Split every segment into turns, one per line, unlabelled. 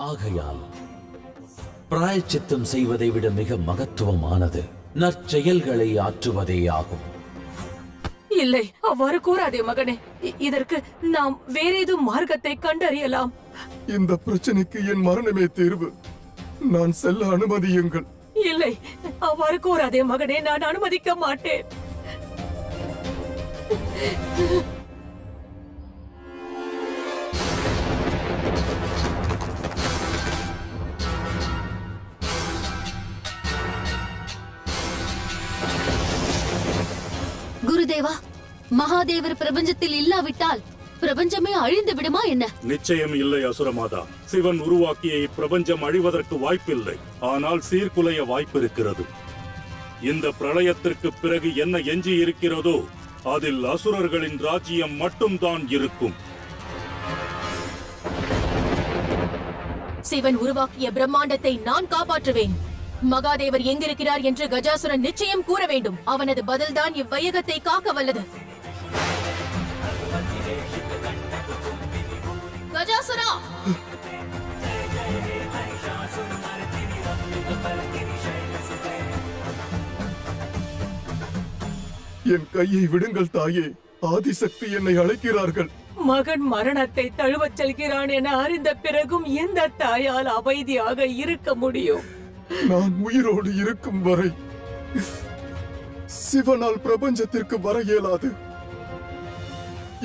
ஆகையால் பிராயச்சித்தம் செய்வதை விட மிக மகத்துவமானது நற்செயல்களை ஆற்றுவதே ஆகும்.
இல்லை, அவ்வாறு கூறாதே மகனே. இதற்கு நாம் வேறேதும் மார்க்கத்தை கண்டறியலாம்.
இந்த பிரச்சனைக்கு என் மரணமே தீர்வு. நான் செல்ல அனுமதியுங்கள்.
இல்லை, அவ்வாறு கூறாதே மகனே, நான் அனுமதிக்க மாட்டேன்.
குருதேவா, மகாதேவர் பிரபஞ்சத்தில் இல்லாவிட்டால் பிரபஞ்சமே அழிந்து விடுமா என்ன?
நிச்சயம் இல்லை அசுரமாதா. சிவன் உருவாக்கிய இப்பிரபஞ்சம் அழிவதற்கு வாய்ப்பில்லை. ஆனால் சீர்குலைய வாய்ப்பிருக்கிறது. இந்த பிரளயத்திற்கு பிறகு என்ன எஞ்சி இருக்கிறதோ அதில் அசுரர்களின் ராஜ்யம் மட்டும்தான் இருக்கும்.
சிவன் உருவாக்கிய பிரம்மாண்டத்தை நான் காப்பாற்றுவேன். மகாதேவர் எங்கிருக்கிறார் என்று கஜாசுரன் நிச்சயம் கூற வேண்டும். அவனது பதில்தான் இவ்வையகத்தை காக்க வல்லது. கஜாசுரா!
என் கையை விடுங்கள் தாயே. ஆதிசக்தி என்னை அழைக்கிறார்கள்.
மகன் மரணத்தை தழுவச் செல்கிறான் என அறிந்த பிறகும் எந்த தாயால் அமைதியாக இருக்க முடியும்?
நான் உயிரோடு இருக்கும் வரை சிவனால் பிரபஞ்சத்திற்கு வர இயலாது.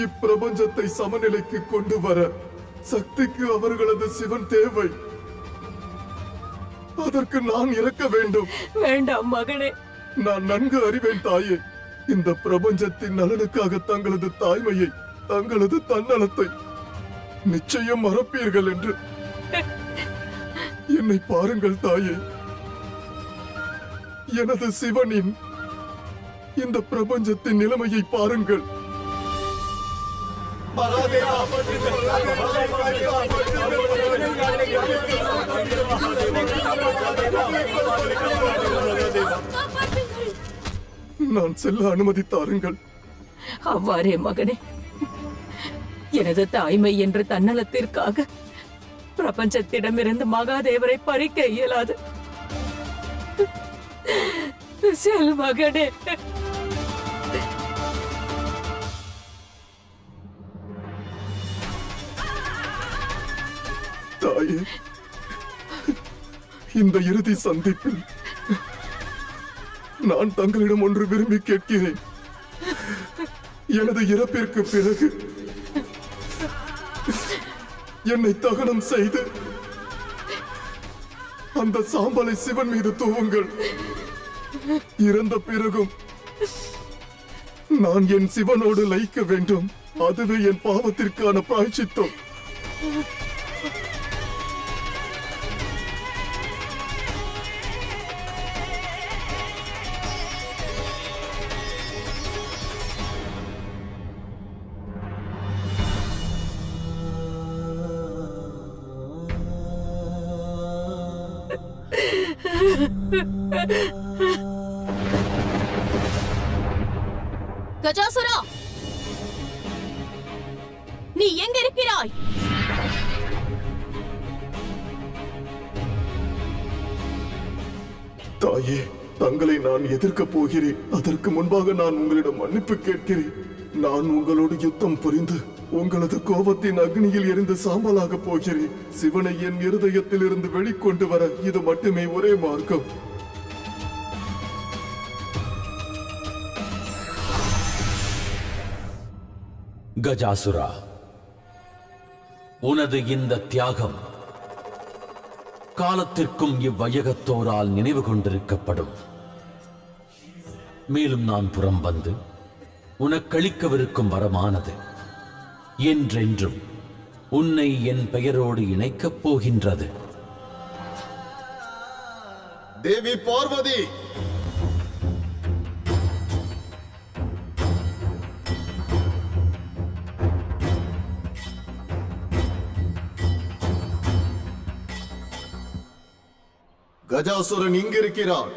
இப்பிரபஞ்சத்தை சமநிலைக்கு கொண்டு வர சக்திக்கு அவர்களது சிவன் தேவை. அதற்கு நான் இறக்க வேண்டும்.
வேண்டாம் மகனே.
நான் நன்கு அறிவேன் தாயே. இந்த பிரபஞ்சத்தின் நலனுக்காக தங்களது தாய்மையை, தங்களது தன்னலத்தை நிச்சயம் மறப்பீர்கள் என்று. என்னை பாருங்கள் தாயே. எனது சிவனின் இந்த பிரபஞ்சத்தின் நிலைமையை பாருங்கள். நான் செல்ல அனுமதித்தாருங்கள்.
அவ்வாறே மகனே. எனது தாய்மை என்ற தன்னலத்திற்காக பிரபஞ்சத்திடமிருந்து மகாதேவரை பறிக்க இயலாது. செல் மகனே.
தாயே, இந்த இறுதி சந்திப்பில் நான் தங்களிடம் ஒன்று விரும்பி கேட்கிறேன். எனது இறப்பிற்கு பிறகு என்னை தகனம் செய்து அந்த சாம்பலை சிவன் மீது தூவுங்கள். இறந்த பிறகும் நான் என் சிவனோடு லயிக்க வேண்டும். அதுவே என் பாவத்திற்கான பிராயச்சித்தம்.
கஜாசுரா, நீ எங்க இருக்கிறாய்?
தாயே, தங்களை நான் எதிர்க்கப் போகிறேன். அதற்கு முன்பாக நான் உங்களிடம் மன்னிப்பு கேட்கிறேன். நான் உங்களோடு யுத்தம் புரிந்து உங்களது கோபத்தின் அக்னியில் எரிந்து சாம்பலாக போகிறேன். சிவனை என் இருதயத்தில் இருந்து வெளிக்கொண்டு வர இது மட்டுமே ஒரே மார்க்கம்.
கஜாசுரா, உனது இந்த தியாகம் காலத்திற்கும் இவ்வையகத்தோரால் நினைவு கொண்டிருக்கப்படும். மேலும் நான் புறம் வந்து உனக்களிக்கவிருக்கும் வரமானது என்றென்றும் உன்னை என் பெயரோடு இணைக்கப் போகின்றது.
தேவி பார்வதி, கஜாசுரன் இங்கிருக்கிறான்.